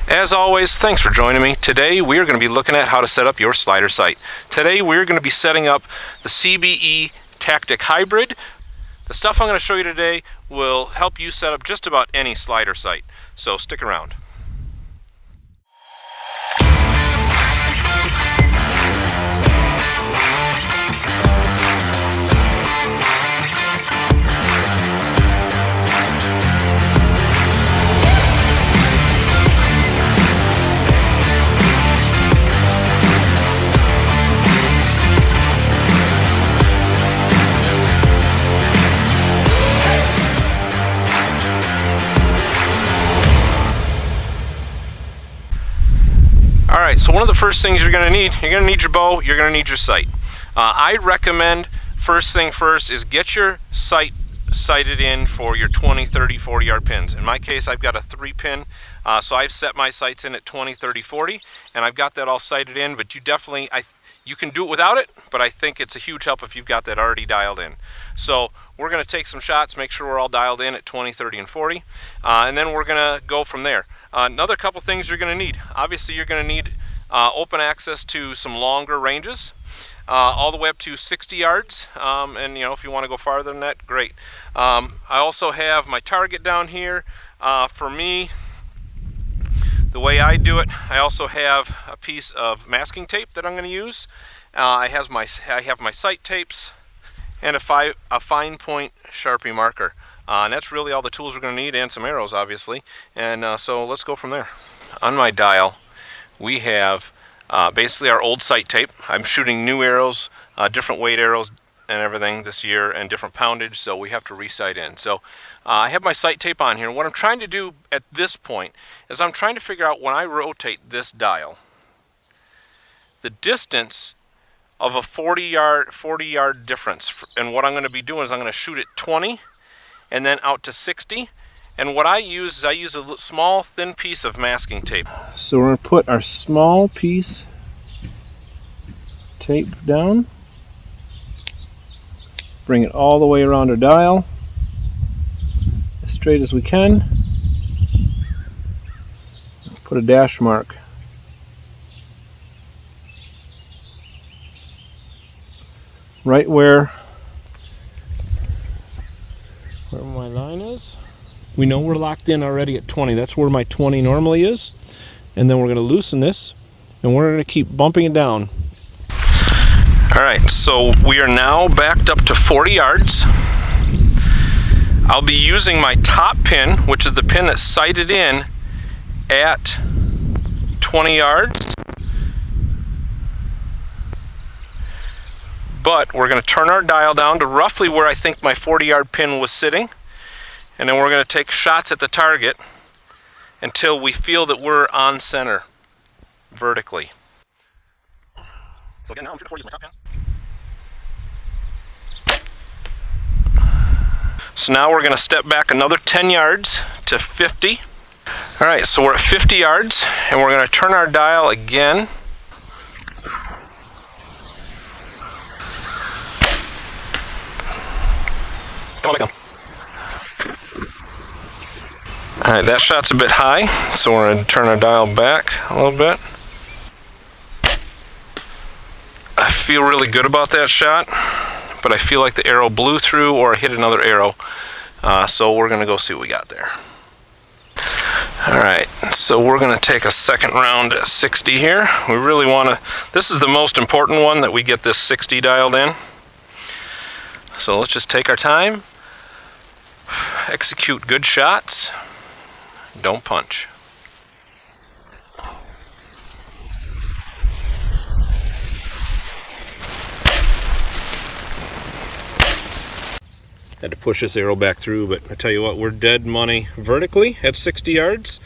As always, thanks for joining me. Today we are going to be looking at how to set up your slider sight. Today we're going to be setting up the CBE Tactic Hybrid. The stuff I'm going to show you today will help you set up just about any slider sight, so stick around. Alright, so one of the first things you're going to need your bow, you're going to need your sight. I recommend first thing first is get your sight sighted in for your 20, 30, 40 yard pins. In my case, I've got a 3-pin, so I've set my sights in at 20, 30, 40, and I've got that all sighted in, but you definitely, you can do it without it, but I think it's a huge help if you've got that already dialed in. So we're going to take some shots, make sure we're all dialed in at 20, 30, and 40, and then we're going to go from there. Another couple things you're going to need. Obviously, you're going to need open access to some longer ranges, all the way up to 60 yards, and if you want to go farther than that, great. I also have my target down here. For me, the way I do it, I also have a piece of masking tape that I'm going to use. I have my sight tapes and a fine point Sharpie marker. And that's really all the tools we're going to need, and some arrows, obviously. And so let's go from there. On my dial, we have basically our old sight tape. I'm shooting new arrows, different weight arrows and everything this year, and different poundage, so we have to re-sight in. So I have my sight tape on here. What I'm trying to do at this point is I'm trying to figure out, when I rotate this dial, the distance of a 40 yard difference. And what I'm going to be doing is I'm going to shoot at 20 and then out to 60. And what I use is a small thin piece of masking tape. So we're going to put our small piece tape down, bring it all the way around our dial as straight as we can, put a dash mark right where my line is. We know we're locked in already at 20. That's where my 20 normally is. And then we're going to loosen this, and we're going to keep bumping it down. Alright, so we are now backed up to 40 yards. I'll be using my top pin, which is the pin that's sighted in at 20 yards. But we're going to turn our dial down to roughly where I think my 40 yard pin was sitting. And then we're going to take shots at the target until we feel that we're on center vertically. So again, now I'm shooting 40 using my top pin. So now we're going to step back another 10 yards to 50. Alright, so we're at 50 yards, and we're going to turn our dial again. Come on back down. Alright, that shot's a bit high, so we're going to turn our dial back a little bit. I feel really good about that shot, but I feel like the arrow blew through or hit another arrow, so we're going to go see what we got there. Alright, so we're going to take a second round at 60 here. We really want to, this is the most important one, that we get this 60 dialed in. So let's just take our time, execute good shots. Don't punch. Had to push this arrow back through, but I tell you what, we're dead money vertically at 60 yards.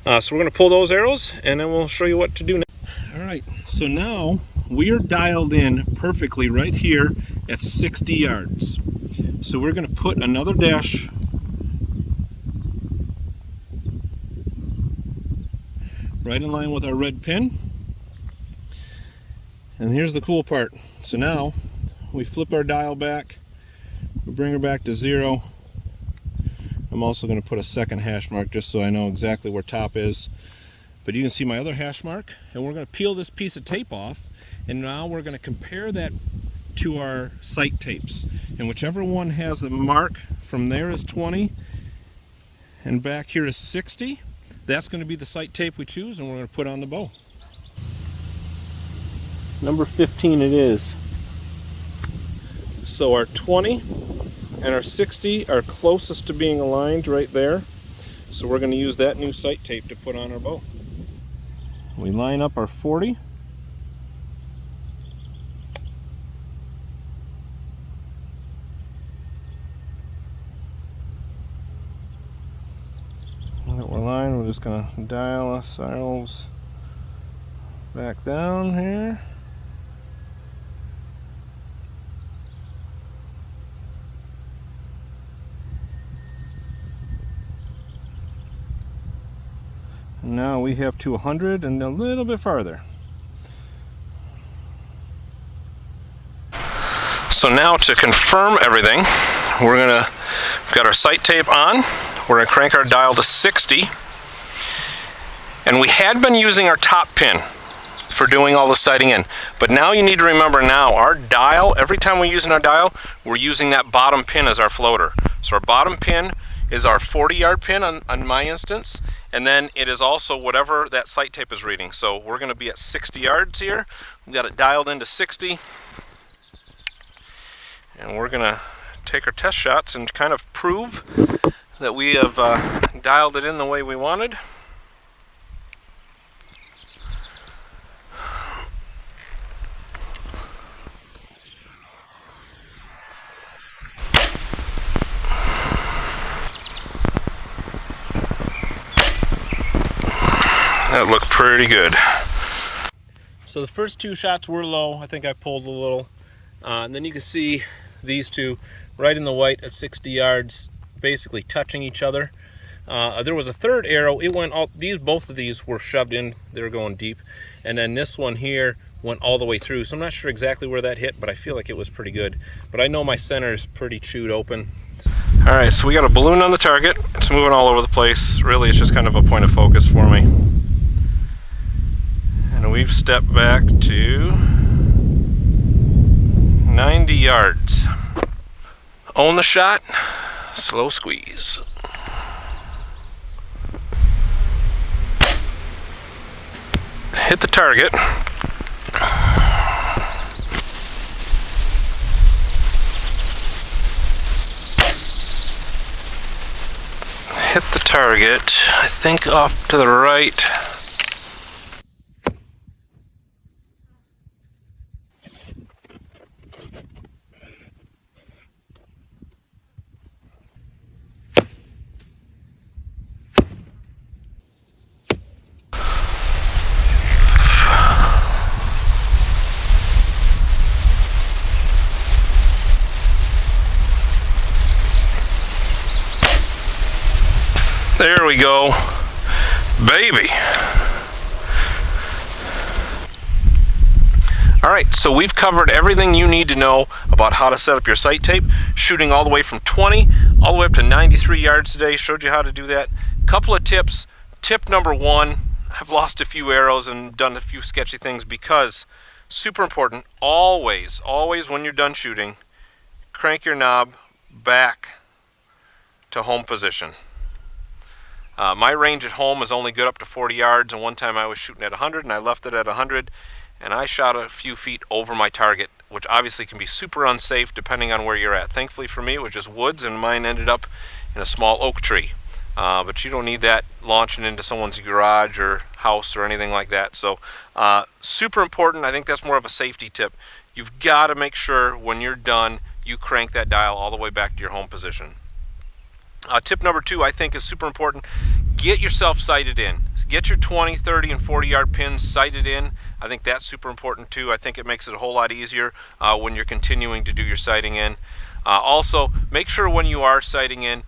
So we're going to pull those arrows, and then we'll show you what to do next. All right, so now we are dialed in perfectly right here at 60 yards. So we're going to put another dash right in line with our red pin. And here's the cool part. So now we flip our dial back, we bring her back to 0. I'm also going to put a second hash mark just so I know exactly where top is. but you can see my other hash mark, and we're going to peel this piece of tape off, and now we're going to compare that to our sight tapes, and whichever one has a mark from there is 20 and back here is 60, that's going to be the sight tape we choose, and we're going to put on the bow. Number 15 it is. So our 20 and our 60 are closest to being aligned right there. So we're going to use that new sight tape to put on our bow. We line up our 40. Now that we're aligned, we're just going to dial ourselves back down here. Now we have to 100 and a little bit farther. So now to confirm everything, we've got our sight tape on. We're going to crank our dial to 60. And we had been using our top pin for doing all the sighting in. But now you need to remember now, our dial, every time we're using our dial, we're using that bottom pin as our floater. So our bottom pin is our 40-yard pin on my instance, and then it is also whatever that sight tape is reading. So we're going to be at 60 yards here. We've got it dialed into 60, and we're going to take our test shots and kind of prove that we have dialed it in the way we wanted. That looked pretty good. So the first two shots were low. I think I pulled a little. And then you can see these two right in the white at 60 yards, basically touching each other. There was a third arrow. It went all, both of these were shoved in. They were going deep. And then this one here went all the way through. So I'm not sure exactly where that hit, but I feel like it was pretty good. But I know my center is pretty chewed open. All right, so we got a balloon on the target. It's moving all over the place. Really, it's just kind of a point of focus for me. And we've stepped back to 90 yards. Own the shot, slow squeeze. Hit the target. Hit the target, I think off to the right. There we go, baby. All right, so we've covered everything you need to know about how to set up your sight tape, shooting all the way from 20 all the way up to 93 yards today. Showed you how to do that. Couple of tips. Tip number one, I've lost a few arrows and done a few sketchy things because, super important, always when you're done shooting, crank your knob back to home position. My range at home is only good up to 40 yards, and one time I was shooting at 100 and I left it at 100 and I shot a few feet over my target, which obviously can be super unsafe depending on where you're at. Thankfully for me it was just woods, and mine ended up in a small oak tree. But you don't need that launching into someone's garage or house or anything like that. So super important. I think that's more of a safety tip. You've got to make sure when you're done you crank that dial all the way back to your home position. Tip number two, I think, is super important. Get yourself sighted in. Get your 20, 30, and 40-yard pins sighted in. I think that's super important too. I think it makes it a whole lot easier when you're continuing to do your sighting in. Also, make sure when you are sighting in,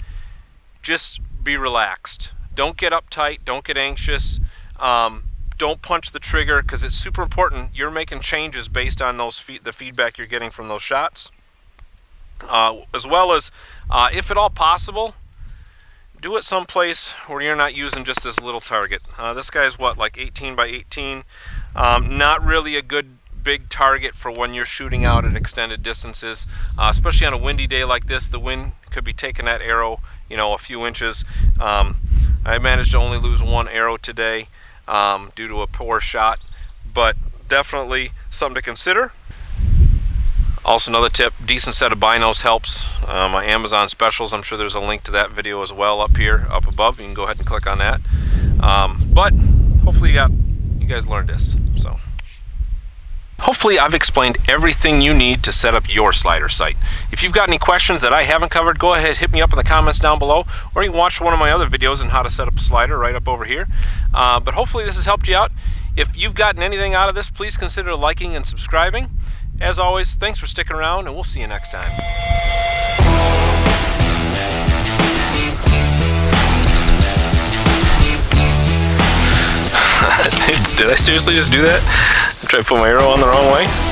just be relaxed. Don't get uptight. Don't get anxious. Don't punch the trigger, because it's super important. You're making changes based on the feedback you're getting from those shots. As well as, if at all possible, do it someplace where you're not using just this little target. This guy's what, like 18 by 18? Not really a good big target for when you're shooting out at extended distances, especially on a windy day like this. The wind could be taking that arrow, you know, a few inches. I managed to only lose one arrow today due to a poor shot, but definitely something to consider. Also, another tip, decent set of binos helps. My Amazon specials, I'm sure there's a link to that video as well up here, up above. You can go ahead and click on that. But hopefully you guys learned this. So hopefully I've explained everything you need to set up your slider sight. If you've got any questions that I haven't covered, go ahead, hit me up in the comments down below, or you can watch one of my other videos on how to set up a slider right up over here. But hopefully this has helped you out. If you've gotten anything out of this, please consider liking and subscribing. As always, thanks for sticking around, and we'll see you next time. Did I seriously just do that? Try to put my arrow on the wrong way?